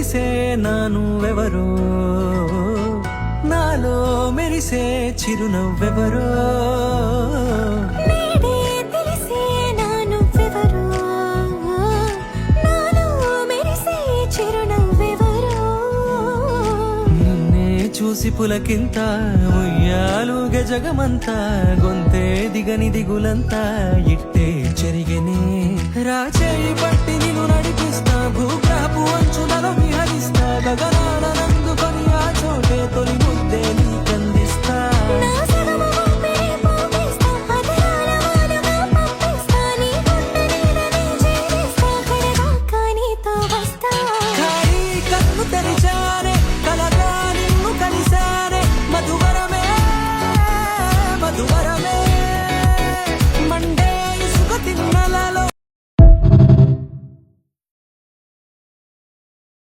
తెలిసే నానువెవరో, నాలో మెరిసే చిరునవ్వెవరో. నేడే తెలిసే నానువెవరో, నాలో మెరిసే చిరునవ్వెవరో. నిన్నే చూసి పులకింత ఉయ్యాలుగ జగమంతా, గొంతే దిగని దిగులంతా ఇట్టే చెరిగెనే. రాచేయి పట్టి నిన్ను నడిపిస్తా భూగ్రహపు అంచుల